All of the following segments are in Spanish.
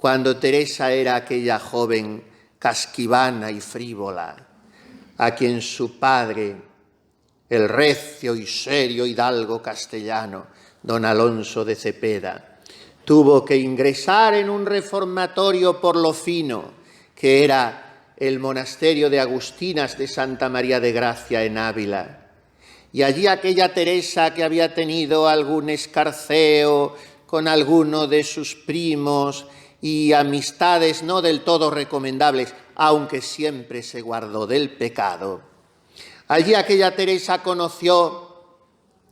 cuando Teresa era aquella joven casquivana y frívola, a quien su padre, el recio y serio hidalgo castellano, don Alonso de Cepeda, tuvo que ingresar en un reformatorio por lo fino, que era el monasterio de Agustinas de Santa María de Gracia en Ávila. Y allí aquella Teresa, que había tenido algún escarceo con alguno de sus primos y amistades no del todo recomendables, aunque siempre se guardó del pecado, allí aquella Teresa conoció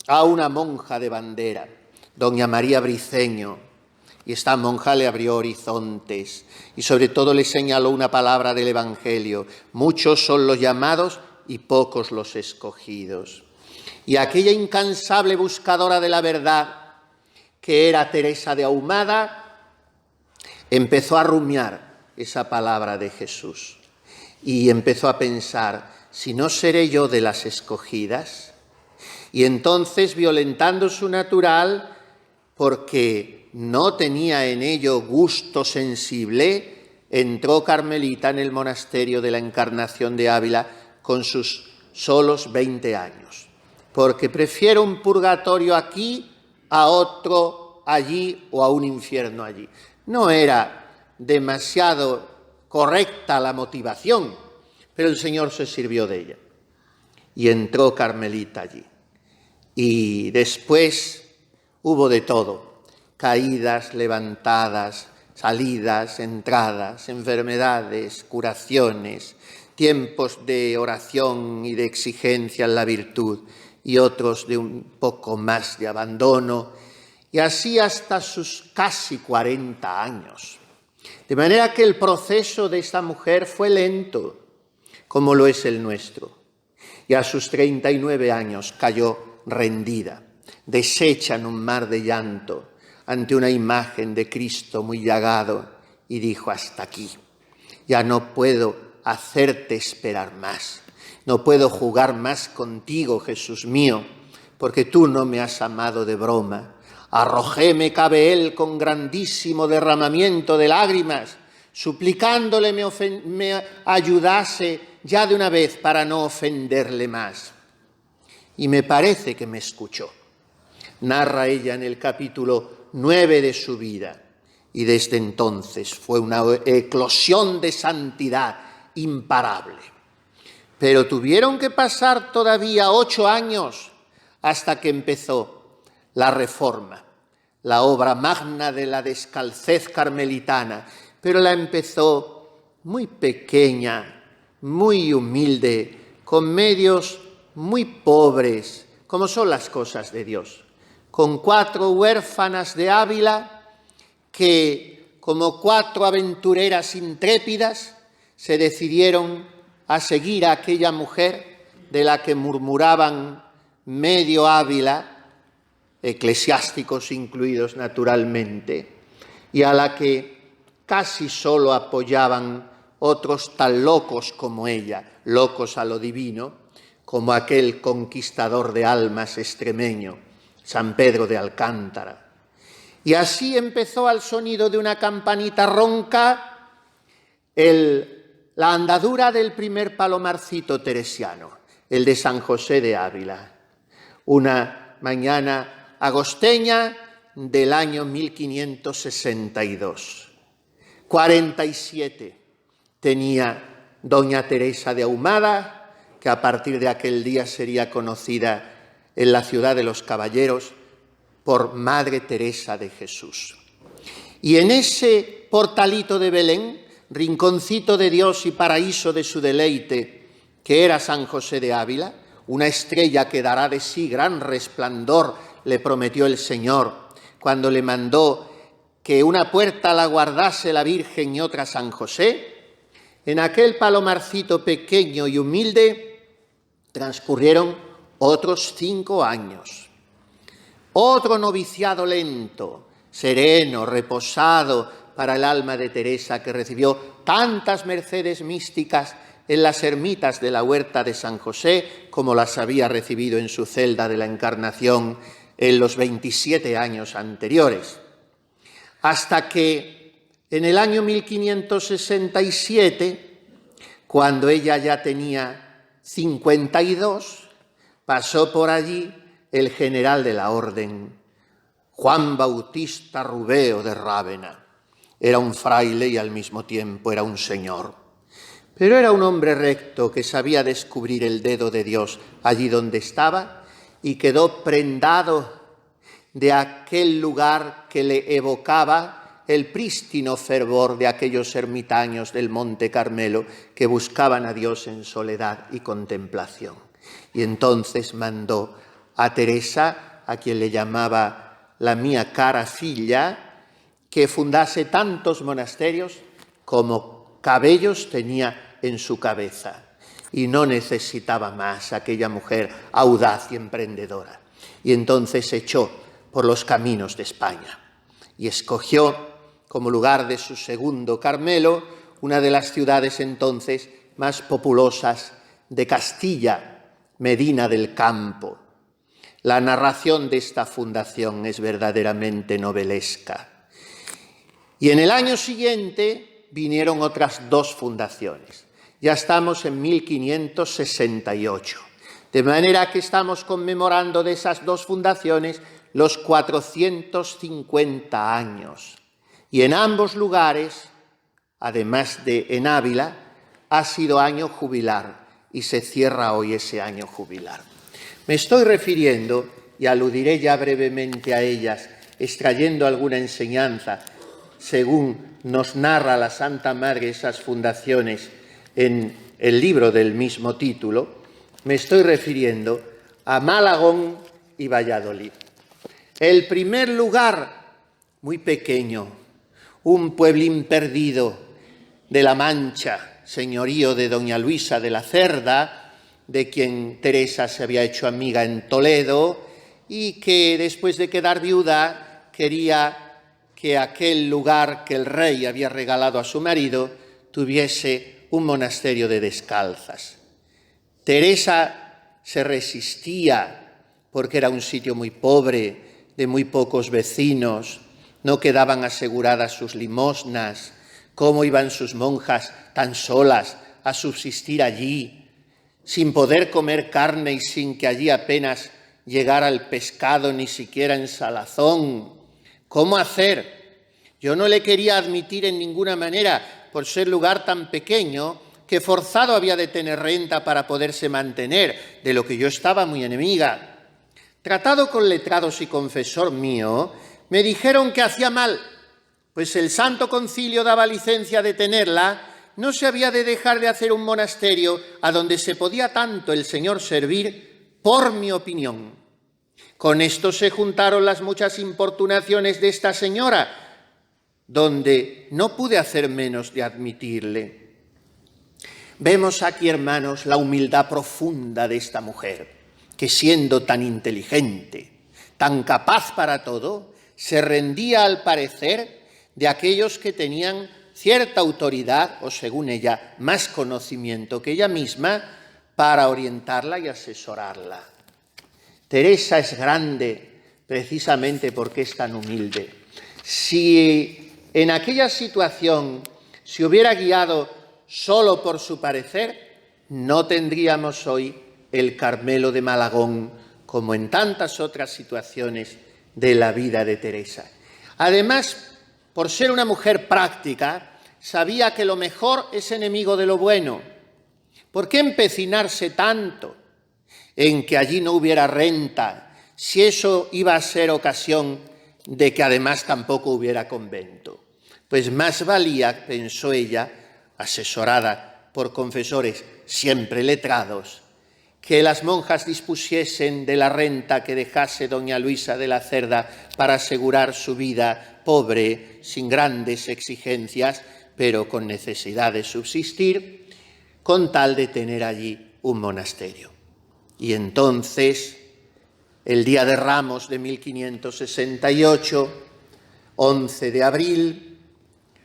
a una monja de bandera, doña María Briceño, y esta monja le abrió horizontes y sobre todo le señaló una palabra del Evangelio: muchos son los llamados y pocos los escogidos. Y aquella incansable buscadora de la verdad, que era Teresa de Ahumada, empezó a rumiar esa palabra de Jesús y empezó a pensar: si no seré yo de las escogidas. Y entonces, violentando su natural, porque no tenía en ello gusto sensible, entró carmelita en el monasterio de la Encarnación de Ávila con sus solos 20 años. Porque prefiero un purgatorio aquí a otro allí o a un infierno allí. No era demasiado correcta la motivación, pero el Señor se sirvió de ella. Y entró carmelita allí. Y después hubo de todo: caídas, levantadas, salidas, entradas, enfermedades, curaciones, tiempos de oración y de exigencia en la virtud, y otros de un poco más de abandono, y así hasta sus casi 40 años. De manera que el proceso de esta mujer fue lento, como lo es el nuestro, y a sus 39 años cayó rendida, deshecha en un mar de llanto, ante una imagen de Cristo muy llagado, y dijo: hasta aquí, ya no puedo hacerte esperar más, no puedo jugar más contigo, Jesús mío, porque tú no me has amado de broma. Arrojéme cabe él con grandísimo derramamiento de lágrimas, suplicándole me ayudase ya de una vez para no ofenderle más. Y me parece que me escuchó. Narra ella en el capítulo 9 de su vida, y desde entonces fue una eclosión de santidad imparable. Pero tuvieron que pasar todavía 8 años hasta que empezó la Reforma, la obra magna de la descalcez carmelitana, pero la empezó muy pequeña, muy humilde, con medios muy pobres, como son las cosas de Dios, con 4 huérfanas de Ávila que, como 4 aventureras intrépidas, se decidieron a seguir a aquella mujer de la que murmuraban medio Ávila, eclesiásticos incluidos naturalmente, y a la que casi solo apoyaban otros tan locos como ella, locos a lo divino, como aquel conquistador de almas extremeño, San Pedro de Alcántara. Y así empezó, al sonido de una campanita ronca, la andadura del primer palomarcito teresiano, el de San José de Ávila. Una mañana agosteña del año 1562. 47 tenía doña Teresa de Ahumada, que a partir de aquel día sería conocida en la ciudad de los caballeros por Madre Teresa de Jesús. Y en ese portalito de Belén, rinconcito de Dios y paraíso de su deleite, que era San José de Ávila, una estrella que dará de sí gran resplandor, le prometió el Señor, cuando le mandó que una puerta la guardase la Virgen y otra San José. En aquel palomarcito pequeño y humilde transcurrieron otros 5 años. Otro noviciado lento, sereno, reposado para el alma de Teresa, que recibió tantas mercedes místicas en las ermitas de la huerta de San José como las había recibido en su celda de la Encarnación en los 27 años anteriores. Hasta que En el año 1567, cuando ella ya tenía 52, pasó por allí el general de la orden, Juan Bautista Rubeo de Rávena. Era un fraile y al mismo tiempo era un señor. Pero era un hombre recto que sabía descubrir el dedo de Dios allí donde estaba y quedó prendado de aquel lugar que le evocaba el prístino fervor de aquellos ermitaños del Monte Carmelo que buscaban a Dios en soledad y contemplación. Y entonces mandó a Teresa, a quien le llamaba la mía cara filla, que fundase tantos monasterios como cabellos tenía en su cabeza. Y no necesitaba más aquella mujer audaz y emprendedora. Y entonces echó por los caminos de España y escogió como lugar de su segundo Carmelo una de las ciudades entonces más populosas de Castilla, Medina del Campo. La narración de esta fundación es verdaderamente novelesca. Y en el año siguiente vinieron otras dos fundaciones. Ya estamos en 1568. De manera que estamos conmemorando de esas dos fundaciones los 450 años. Y en ambos lugares, además de en Ávila, ha sido año jubilar y se cierra hoy ese año jubilar. Me estoy refiriendo, y aludiré ya brevemente a ellas, extrayendo alguna enseñanza, según nos narra la Santa Madre esas fundaciones en el libro del mismo título. Me estoy refiriendo a Malagón y Valladolid. El primer lugar, muy pequeño, un pueblín perdido de La Mancha, señorío de doña Luisa de la Cerda, de quien Teresa se había hecho amiga en Toledo y que después de quedar viuda quería que aquel lugar que el rey había regalado a su marido tuviese un monasterio de descalzas. Teresa se resistía porque era un sitio muy pobre, de muy pocos vecinos, no quedaban aseguradas sus limosnas. ¿Cómo iban sus monjas tan solas a subsistir allí, sin poder comer carne y sin que allí apenas llegara el pescado, ni siquiera en salazón? ¿Cómo hacer? Yo no le quería admitir en ninguna manera, por ser lugar tan pequeño, que forzado había de tener renta para poderse mantener, de lo que yo estaba muy enemiga. Tratado con letrados y confesor mío, me dijeron que hacía mal, pues el Santo Concilio daba licencia de tenerla, no se había de dejar de hacer un monasterio a donde se podía tanto el Señor servir, por mi opinión. Con esto se juntaron las muchas importunaciones de esta señora, donde no pude hacer menos de admitirle. Vemos aquí, hermanos, la humildad profunda de esta mujer, que siendo tan inteligente, tan capaz para todo, se rendía al parecer de aquellos que tenían cierta autoridad, o según ella, más conocimiento que ella misma, para orientarla y asesorarla. Teresa es grande precisamente porque es tan humilde. Si en aquella situación se hubiera guiado solo por su parecer, no tendríamos hoy el Carmelo de Malagón, como en tantas otras situaciones de la vida de Teresa. Además, por ser una mujer práctica, sabía que lo mejor es enemigo de lo bueno. ¿Por qué empecinarse tanto en que allí no hubiera renta, si eso iba a ser ocasión de que además tampoco hubiera convento? Pues más valía, pensó ella, asesorada por confesores siempre letrados, que las monjas dispusiesen de la renta que dejase doña Luisa de la Cerda para asegurar su vida pobre, sin grandes exigencias, pero con necesidad de subsistir, con tal de tener allí un monasterio. Y entonces, el día de Ramos de 1568, 11 de abril,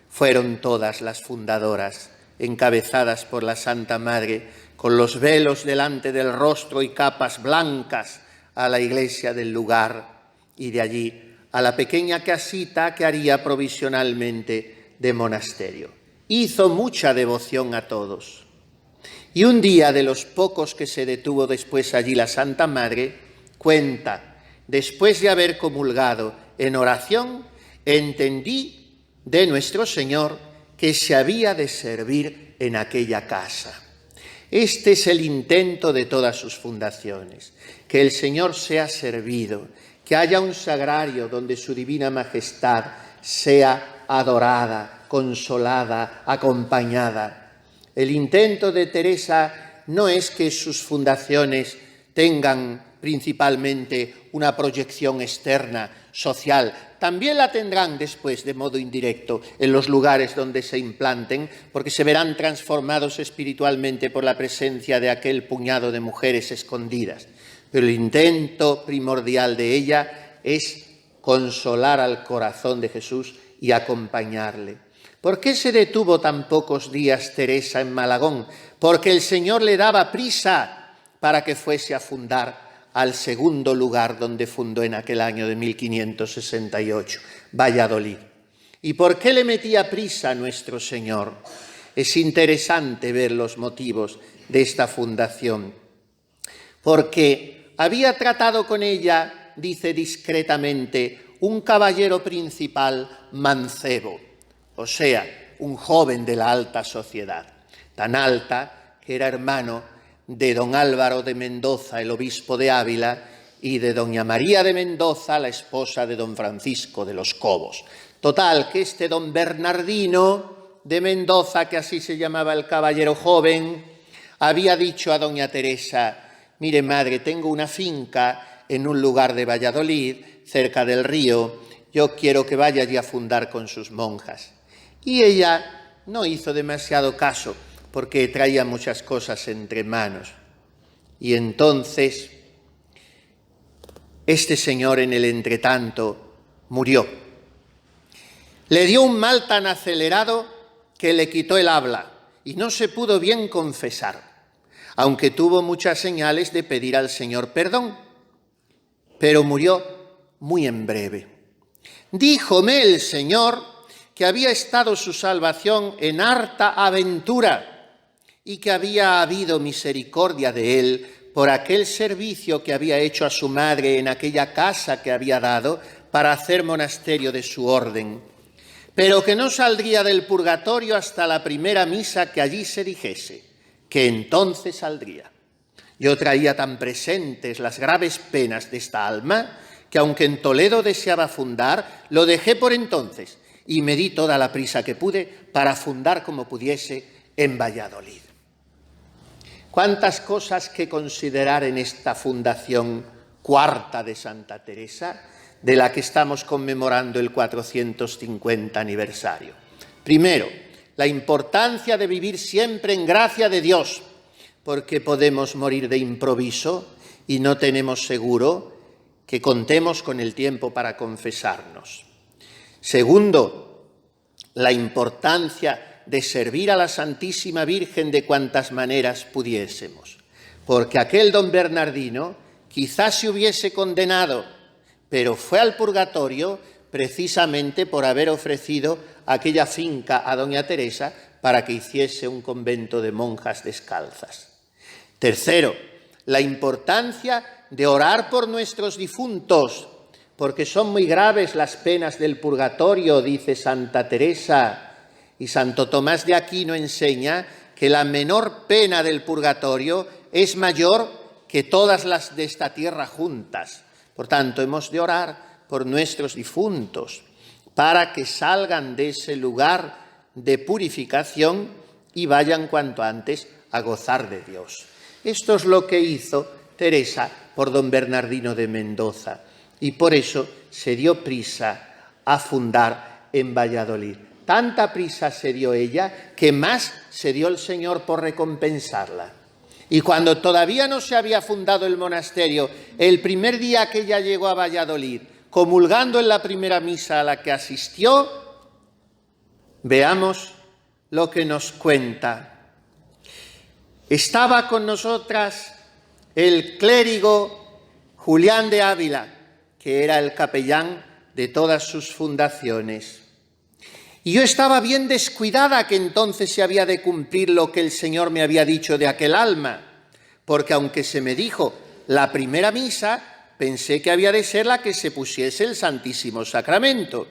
fueron todas las fundadoras, encabezadas por la Santa Madre, con los velos delante del rostro y capas blancas, a la iglesia del lugar y de allí a la pequeña casita que haría provisionalmente de monasterio. Hizo mucha devoción a todos. Y un día, de los pocos que se detuvo después allí la Santa Madre, cuenta: después de haber comulgado en oración, entendí de nuestro Señor que se había de servir en aquella casa. Este es el intento de todas sus fundaciones, que el Señor sea servido, que haya un sagrario donde su divina majestad sea adorada, consolada, acompañada. El intento de Teresa no es que sus fundaciones tengan principalmente una proyección externa, social. También la tendrán después de modo indirecto en los lugares donde se implanten, porque se verán transformados espiritualmente por la presencia de aquel puñado de mujeres escondidas. Pero el intento primordial de ella es consolar al corazón de Jesús y acompañarle. ¿Por qué se detuvo tan pocos días Teresa en Malagón? Porque el Señor le daba prisa para que fuese a fundar al segundo lugar donde fundó en aquel año de 1568, Valladolid. ¿Y por qué le metía prisa a nuestro Señor? Es interesante ver los motivos de esta fundación, porque había tratado con ella, dice discretamente, un caballero principal mancebo, o sea, un joven de la alta sociedad, tan alta que era hermano de don Álvaro de Mendoza, el obispo de Ávila, y de doña María de Mendoza, la esposa de don Francisco de los Cobos. Total, que este don Bernardino de Mendoza, que así se llamaba el caballero joven, había dicho a doña Teresa: mire, madre, tengo una finca en un lugar de Valladolid, cerca del río, yo quiero que vaya allí a fundar con sus monjas. Y ella no hizo demasiado caso, porque traía muchas cosas entre manos. Y entonces este señor, en el entretanto, murió. Le dio un mal tan acelerado que le quitó el habla y no se pudo bien confesar, aunque tuvo muchas señales de pedir al Señor perdón, pero murió muy en breve. Díjome el Señor que había estado su salvación en harta aventura y que había habido misericordia de él por aquel servicio que había hecho a su madre en aquella casa que había dado para hacer monasterio de su orden, pero que no saldría del purgatorio hasta la primera misa que allí se dijese, que entonces saldría. Yo traía tan presentes las graves penas de esta alma que, aunque en Toledo deseaba fundar, lo dejé por entonces y me di toda la prisa que pude para fundar como pudiese en Valladolid. ¿Cuántas cosas que considerar en esta fundación cuarta de Santa Teresa, de la que estamos conmemorando el 450 aniversario? Primero, la importancia de vivir siempre en gracia de Dios, porque podemos morir de improviso y no tenemos seguro que contemos con el tiempo para confesarnos. Segundo, la importancia de servir a la Santísima Virgen de cuantas maneras pudiésemos, porque aquel don Bernardino quizás se hubiese condenado, pero fue al purgatorio precisamente por haber ofrecido aquella finca a doña Teresa para que hiciese un convento de monjas descalzas. Tercero, la importancia de orar por nuestros difuntos, porque son muy graves las penas del purgatorio, dice Santa Teresa, y Santo Tomás de Aquino enseña que la menor pena del purgatorio es mayor que todas las de esta tierra juntas. Por tanto, hemos de orar por nuestros difuntos para que salgan de ese lugar de purificación y vayan cuanto antes a gozar de Dios. Esto es lo que hizo Teresa por don Bernardino de Mendoza y por eso se dio prisa a fundar en Valladolid. Tanta prisa se dio ella que más se dio el Señor por recompensarla. Y cuando todavía no se había fundado el monasterio, el primer día que ella llegó a Valladolid, comulgando en la primera misa a la que asistió, veamos lo que nos cuenta. Estaba con nosotras el clérigo Julián de Ávila, que era el capellán de todas sus fundaciones. Y yo estaba bien descuidada que entonces se había de cumplir lo que el Señor me había dicho de aquel alma, porque aunque se me dijo la primera misa, pensé que había de ser la que se pusiese el Santísimo Sacramento.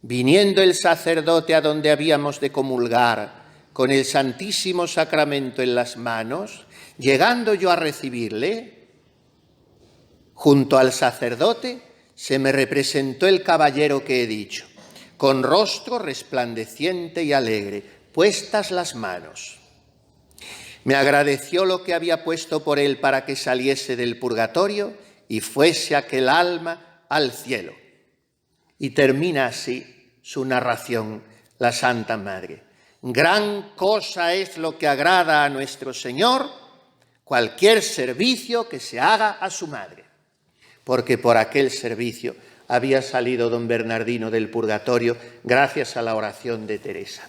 Viniendo el sacerdote a donde habíamos de comulgar, con el Santísimo Sacramento en las manos, llegando yo a recibirle, junto al sacerdote se me representó el caballero que he dicho, con rostro resplandeciente y alegre, puestas las manos. Me agradeció lo que había puesto por él para que saliese del purgatorio y fuese aquel alma al cielo. Y termina así su narración la Santa Madre. Gran cosa es lo que agrada a nuestro Señor, cualquier servicio que se haga a su madre, porque por aquel servicio había salido don Bernardino del purgatorio gracias a la oración de Teresa.